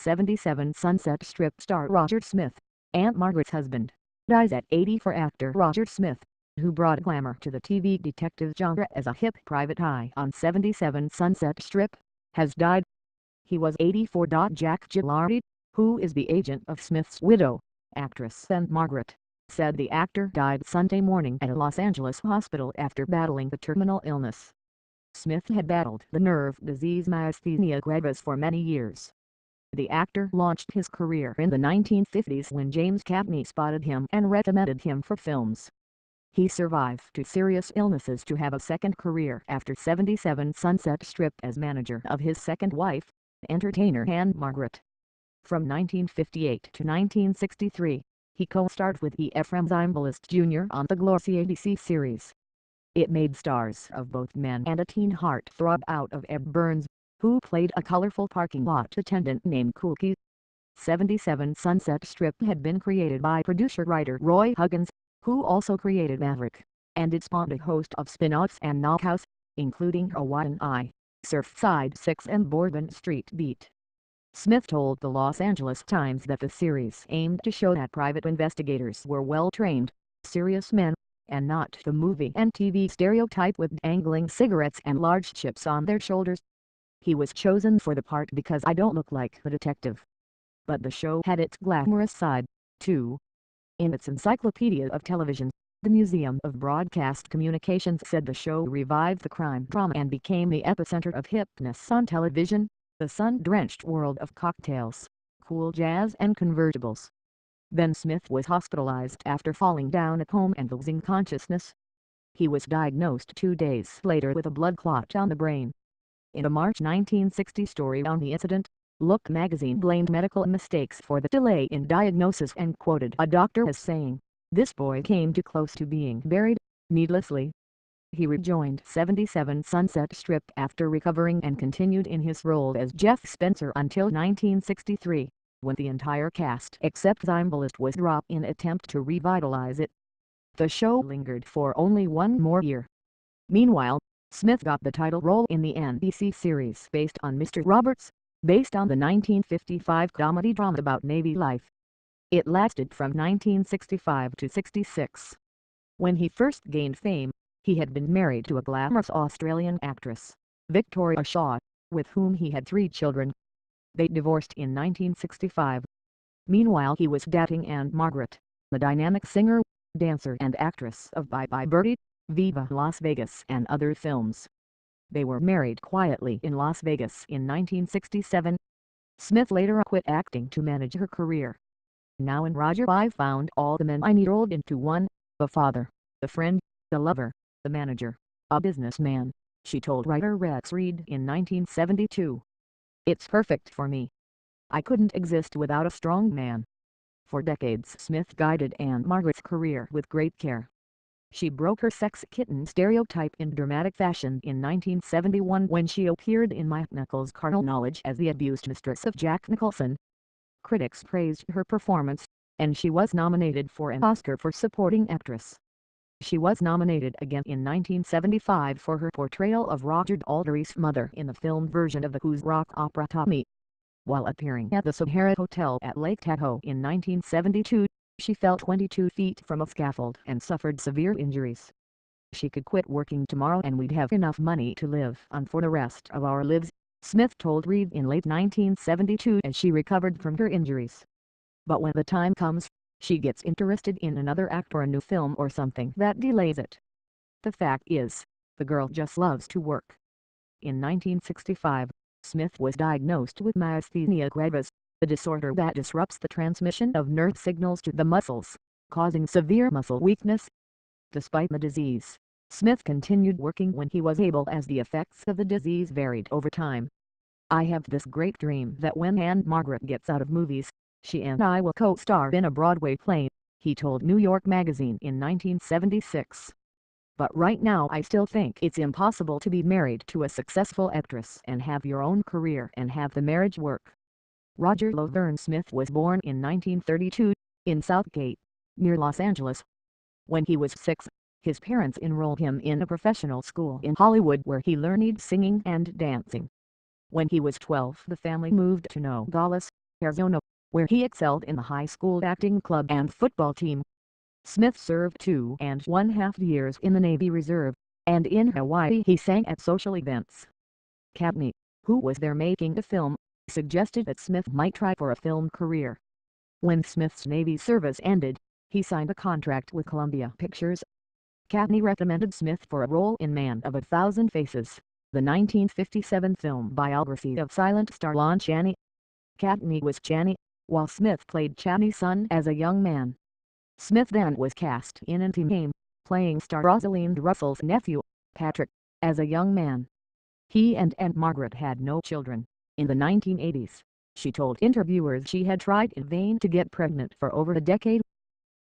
77 Sunset Strip star Roger Smith, Ann-Margret's husband, dies at 84. Actor Roger Smith, who brought glamour to the TV detective genre as a hip private eye on 77 Sunset Strip, has died. He was 84. Jack Gilardi, who is the agent of Smith's widow, actress Ann-Margret, said the actor died Sunday morning at a Los Angeles hospital after battling the terminal illness. Smith had battled the nerve disease myasthenia gravis for many years. The actor launched his career in the 1950s when James Cagney spotted him and recommended him for films. He survived two serious illnesses to have a second career after 77 Sunset Strip as manager of his second wife, entertainer Ann-Margret. From 1958 to 1963, he co-starred with E. Ephraim Zimbalist Jr. on the glossy ABC series. It made stars of both men and a teen heartthrob out of Ebb Burns, who played a colorful parking lot attendant named Cookie. 77 Sunset Strip had been created by producer-writer Roy Huggins, who also created Maverick, and it spawned a host of spin-offs and knockouts, including Hawaiian Eye, Surfside 6 and Bourbon Street Beat. Smith told the Los Angeles Times that the series aimed to show that private investigators were well-trained, serious men, and not the movie and TV stereotype with dangling cigarettes and large chips on their shoulders. He was chosen for the part because I don't look like a detective. But the show had its glamorous side, too. In its encyclopedia of television, the Museum of Broadcast Communications said the show revived the crime drama and became the epicenter of hipness on television, the sun-drenched world of cocktails, cool jazz and convertibles. Then Smith was hospitalized after falling down at home and losing consciousness. He was diagnosed 2 days later with a blood clot on the brain. In a March 1960 story on the incident, Look magazine blamed medical mistakes for the delay in diagnosis and quoted a doctor as saying, "This boy came too close to being buried, needlessly." He rejoined 77 Sunset Strip after recovering and continued in his role as Jeff Spencer until 1963, when the entire cast except Zimbalist was dropped in attempt to revitalize it. The show lingered for only one more year. Meanwhile, Smith got the title role in the NBC series based on Mr. Roberts, based on the 1955 comedy drama about Navy life. It lasted from 1965 to 66. When he first gained fame, he had been married to a glamorous Australian actress, Victoria Shaw, with whom he had 3 children. They divorced in 1965. Meanwhile he was dating Ann-Margret, the dynamic singer, dancer and actress of Bye Bye Birdie, Viva Las Vegas and other films. They were married quietly in Las Vegas in 1967. Smith later quit acting to manage her career. "Now in Roger I found all the men I need rolled into one, the father, the friend, the lover, the manager, a businessman," she told writer Rex Reed in 1972. "It's perfect for me. I couldn't exist without a strong man." For decades Smith guided Ann-Margret's career with great care. She broke her sex kitten stereotype in dramatic fashion in 1971 when she appeared in Mike Nichols' Carnal Knowledge as the abused mistress of Jack Nicholson. Critics praised her performance, and she was nominated for an Oscar for Supporting Actress. She was nominated again in 1975 for her portrayal of Roger Daltrey's mother in the film version of the Who's rock opera Tommy. While appearing at the Sahara Hotel at Lake Tahoe in 1972, she fell 22 feet from a scaffold and suffered severe injuries. "She could quit working tomorrow and we'd have enough money to live on for the rest of our lives," Smith told Reed in late 1972 as she recovered from her injuries. "But when the time comes, she gets interested in another act or a new film or something that delays it. The fact is, the girl just loves to work." In 1965, Smith was diagnosed with myasthenia gravis, a disorder that disrupts the transmission of nerve signals to the muscles, causing severe muscle weakness. Despite the disease, Smith continued working when he was able as the effects of the disease varied over time. "I have this great dream that when Ann-Margret gets out of movies, she and I will co-star in a Broadway play," he told New York Magazine in 1976. "But right now I still think it's impossible to be married to a successful actress and have your own career and have the marriage work." Roger Laverne Smith was born in 1932, in Southgate, near Los Angeles. When he was 6, his parents enrolled him in a professional school in Hollywood where he learned singing and dancing. When he was 12 the family moved to Nogales, Arizona, where he excelled in the high school acting club and football team. Smith served 2.5 years in the Navy Reserve, and in Hawaii he sang at social events. Cagney, who was there making a film, suggested that Smith might try for a film career. When Smith's Navy service ended, he signed a contract with Columbia Pictures. Cagney recommended Smith for a role in Man of a Thousand Faces, the 1957 film biography of silent star Lon Chaney. Cagney was Chaney, while Smith played Chaney's son as a young man. Smith then was cast in Defame, playing star Rosalind Russell's nephew, Patrick, as a young man. He and Ann-Margret had no children. In the 1980s, she told interviewers she had tried in vain to get pregnant for over a decade.